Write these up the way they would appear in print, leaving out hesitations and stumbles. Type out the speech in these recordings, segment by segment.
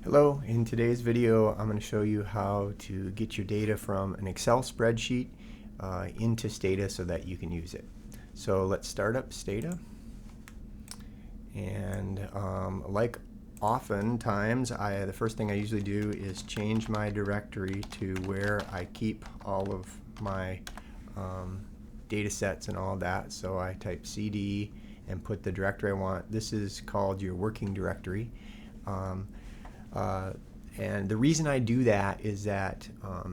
Hello, in today's video I'm going to show you how to get your data from an Excel spreadsheet into Stata so that you can use it. So let's start up Stata, and like oftentimes the first thing I usually do is change my directory to where I keep all of my data sets and all that. So I type CD and put the directory I want. This is called your working directory. And the reason I do that is that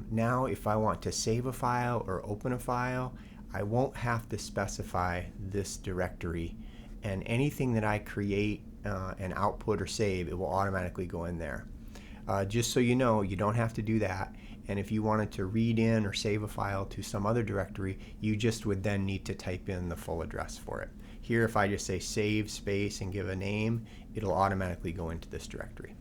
now if I want to save a file or open a file, I won't have to specify this directory, and anything that I create and output or save, it will automatically go in there. Just so you know, you don't have to do that, and if you wanted to read in or save a file to some other directory, you just would then need to type in the full address for it. Here, if I just say save space and give a name, it'll automatically go into this directory.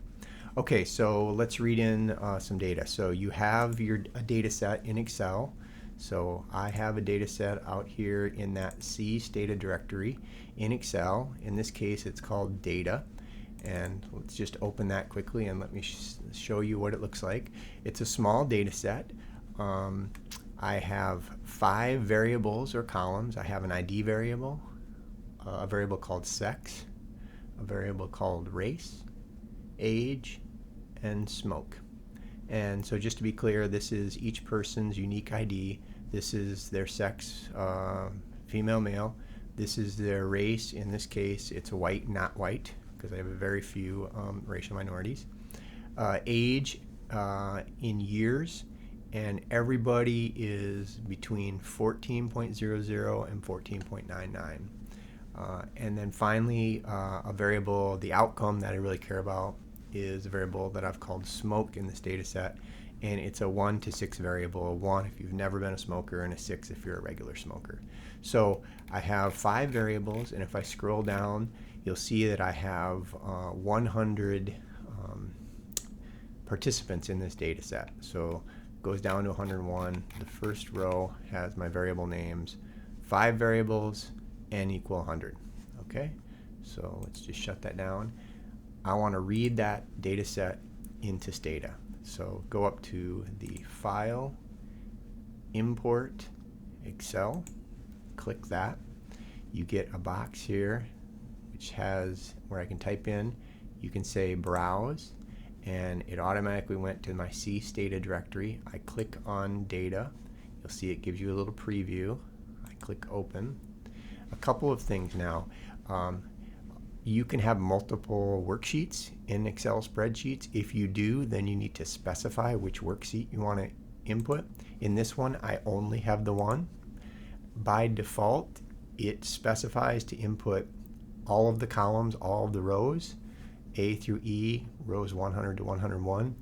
Okay, so let's read in some data. So you have your data set in Excel. So I have a data set out here in that C Stata directory in Excel. In this case, it's called data. And let's just open that quickly and let me show you what it looks like. It's a small data set. I have 5 variables or columns. I have an ID variable, a variable called sex, a variable called race, age, and smoke. And so just to be clear, this is each person's unique ID. This is their sex, female, male. This is their race. In this case, it's white, not white, because I have very few racial minorities. Age in years, and everybody is between 14.00 and 14.99. And then finally, a variable, the outcome that I really care about, is a variable that I've called smoke in this data set, and it's a 1 to 6 variable, a 1 if you've never been a smoker and a 6 if you're a regular smoker. So I have 5 variables, and if I scroll down, you'll see that I have 100 participants in this data set. So it goes down to 101. The first row has my variable names, 5 variables, n equal 100. Okay, so let's just shut that down. I want to read that data set into Stata. So go up to the File, Import, Excel, click that. You get a box here which has where I can type in. You can say Browse, and it automatically went to my C Stata directory. I click on Data. You'll see it gives you a little preview. I click Open. A couple of things now. You can have multiple worksheets in Excel spreadsheets. If you do, then you need to specify which worksheet you want to input. In this one, I only have the one. By default, it specifies to input all of the columns, all of the rows, A through E, rows 100 to 101.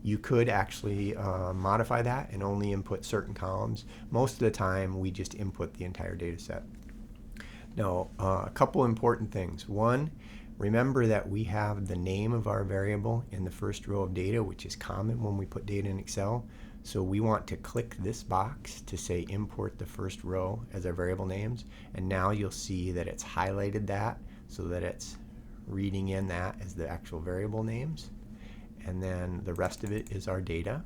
You could actually modify that and only input certain columns. Most of the time, we just input the entire data set. Now, a couple important things. One, remember that we have the name of our variable in the first row of data, which is common when we put data in Excel. So we want to click this box to say import the first row as our variable names. And now you'll see that it's highlighted that so that it's reading in that as the actual variable names. And then the rest of it is our data.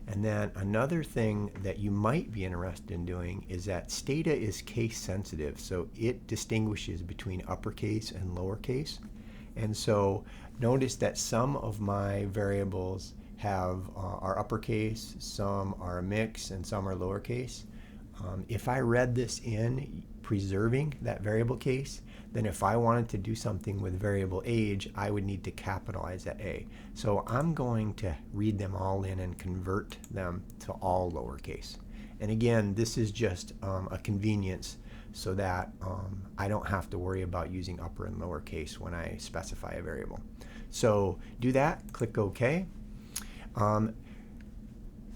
And then another thing that you might be interested in doing is that Stata is case sensitive, so it distinguishes between uppercase and lowercase. And so notice that some of my variables are uppercase, some are a mix, and some are lowercase. If I read this in preserving that variable case, then if I wanted to do something with variable age, I would need to capitalize that A. So I'm going to read them all in and convert them to all lowercase. And again, this is just a convenience so that I don't have to worry about using upper and lowercase when I specify a variable. So do that, click OK.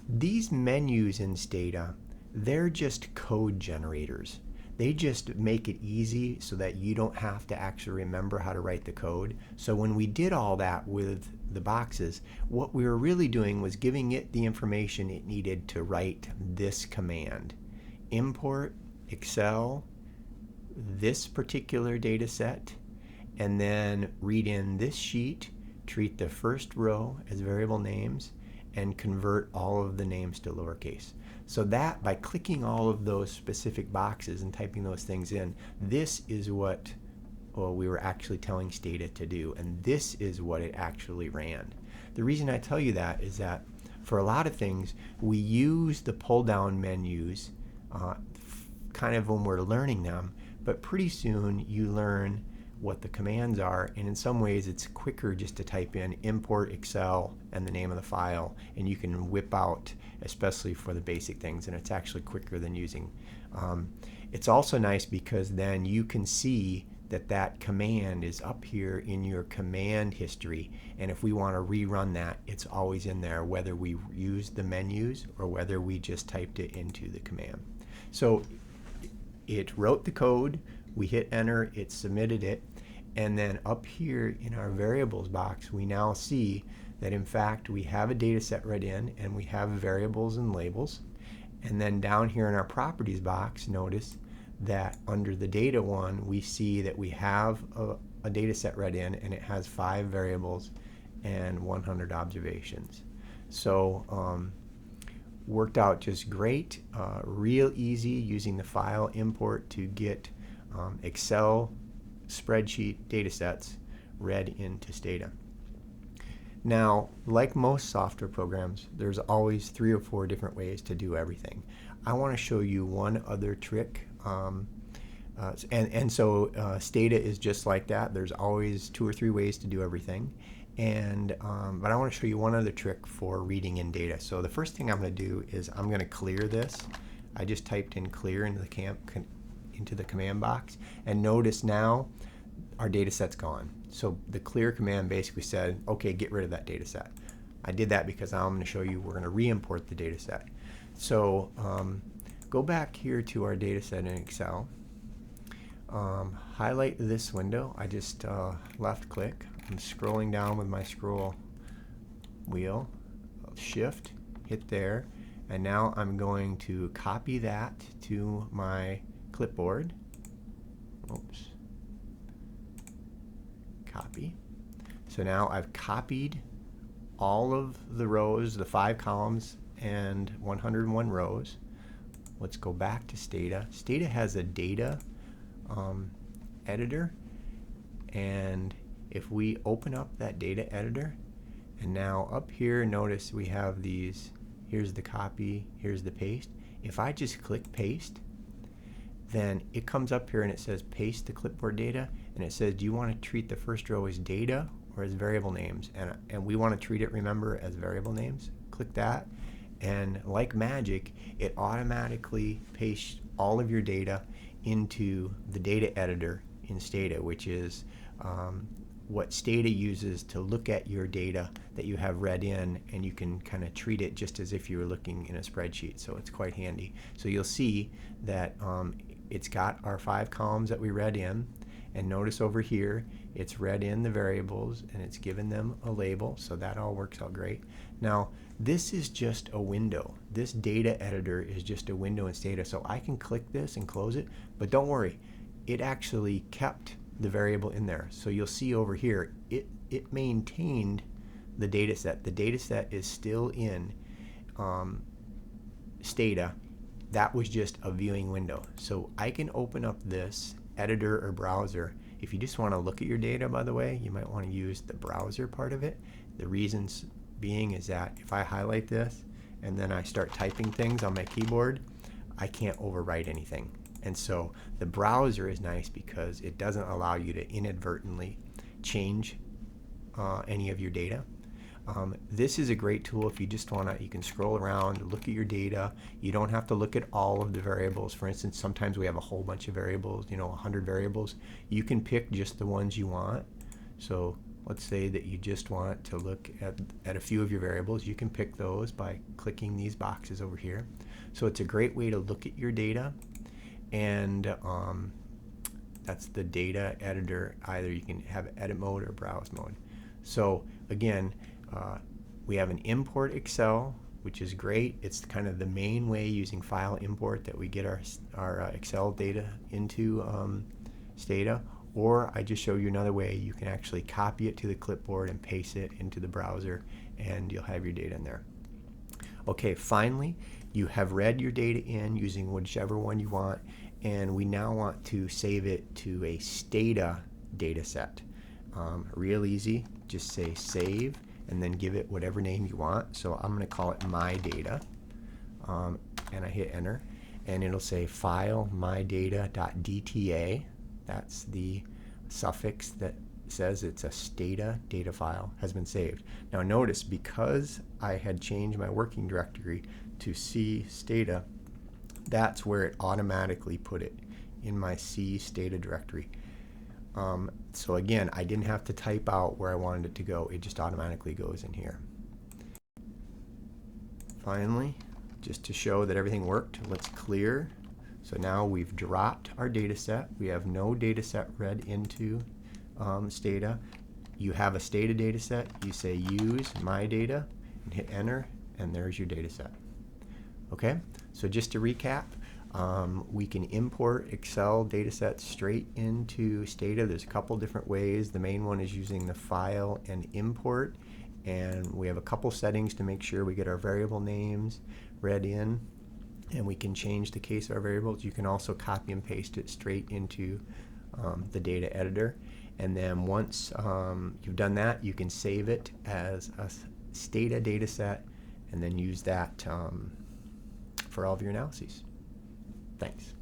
These menus in Stata, they're just code generators. They just make it easy so that you don't have to actually remember how to write the code. So when we did all that with the boxes, what we were really doing was giving it the information it needed to write this command. Import Excel, this particular data set, and then read in this sheet treat the first row as variable names, and convert all of the names to lowercase. So that, by clicking all of those specific boxes and typing those things in, this is what we were actually telling Stata to do, and this is what it actually ran. The reason I tell you that is that for a lot of things, we use the pull-down menus kind of when we're learning them, but pretty soon you learn what the commands are, and in some ways it's quicker just to type in import Excel and the name of the file, and you can whip out, especially for the basic things, and it's actually quicker than using. It's also nice because then you can see that that command is up here in your command history, and if we want to rerun that, it's always in there, whether we use the menus or whether we just typed it into the command. So it wrote the code, we hit enter, it submitted it, and then up here in our variables box, we now see that in fact we have a data set read in, and we have variables and labels. And then down here in our properties box, notice that under the data one, we see that we have a data set read in, and it has 5 variables and 100 observations. So worked out just great, real easy using the file import to get Excel spreadsheet data sets read into Stata. Now, like most software programs, there's always 3 or 4 different ways to do everything. I want to show you one other trick. So Stata is just like that. There's always 2 or 3 ways to do everything. But I want to show you one other trick for reading in data. So the first thing I'm going to do is I'm going to clear this. I just typed in clear into the command box, and notice now our data set's gone. So the clear command basically said, okay, get rid of that data set. I did that because now I'm going to show you we're going to re-import the data set. So go back here to our data set in Excel. Highlight this window. I just left click. I'm scrolling down with my scroll wheel. Shift, hit there, and now I'm going to copy that to my clipboard. Oops. Copy. So now I've copied all of the rows, the 5 columns and 101 rows. Let's go back to Stata. Stata has a data editor, and if we open up that data editor, and now up here, notice we have these, here's the copy, here's the paste. If I just click paste, then it comes up here and it says paste the clipboard data, and it says, do you want to treat the first row as data or as variable names? And we want to treat it, remember, as variable names. Click that, and like magic, it automatically pastes all of your data into the data editor in Stata, which is what Stata uses to look at your data that you have read in, and you can kind of treat it just as if you were looking in a spreadsheet. So it's quite handy. So you'll see that it's got our 5 columns that we read in, and notice over here it's read in the variables and it's given them a label, so that all works out great. Now this is just a window. This data editor is just a window in Stata, so I can click this and close it, but don't worry, it actually kept the variable in there. So you'll see over here it maintained the data set. The data set is still in Stata. That was just a viewing window. So I can open up this editor or browser. If you just want to look at your data, by the way, you might want to use the browser part of it. The reasons being is that if I highlight this and then I start typing things on my keyboard, I can't overwrite anything. And so the browser is nice because it doesn't allow you to inadvertently change any of your data. This is a great tool if you just want to, you can scroll around, look at your data. You don't have to look at all of the variables. For instance, sometimes we have a whole bunch of variables, 100 variables. You can pick just the ones you want. So let's say that you just want to look at a few of your variables. You can pick those by clicking these boxes over here. So it's a great way to look at your data, and that's the data editor. Either you can have edit mode or browse mode. So again, we have an import Excel, which is great. It's kind of the main way using file import that we get our Excel data into Stata. or I just show you another way. You can actually copy it to the clipboard and paste it into the browser, and you'll have your data in there. Okay, finally, you have read your data in using whichever one you want, and we now want to save it to a Stata data set. Real easy, just say save and then give it whatever name you want. So I'm going to call it my data, and I hit enter, and it'll say file mydata.dta. That's the suffix that says it's a Stata data file has been saved. Now notice, because I had changed my working directory to C Stata, that's where it automatically put it, in my C Stata directory. So again, I didn't have to type out where I wanted it to go. It just automatically goes in here. Finally, just to show that everything worked, let's clear. So now we've dropped our data set. We have no data set read into Stata. You have a Stata data set, you say use my data and hit enter, and there's your data set. Okay, so just to recap, we can import Excel data sets straight into Stata. There's a couple different ways. The main one is using the file and import, and we have a couple settings to make sure we get our variable names read in, and we can change the case of our variables. You can also copy and paste it straight into the data editor, and then once you've done that, you can save it as a Stata data set and then use that for all of your analyses. Thanks.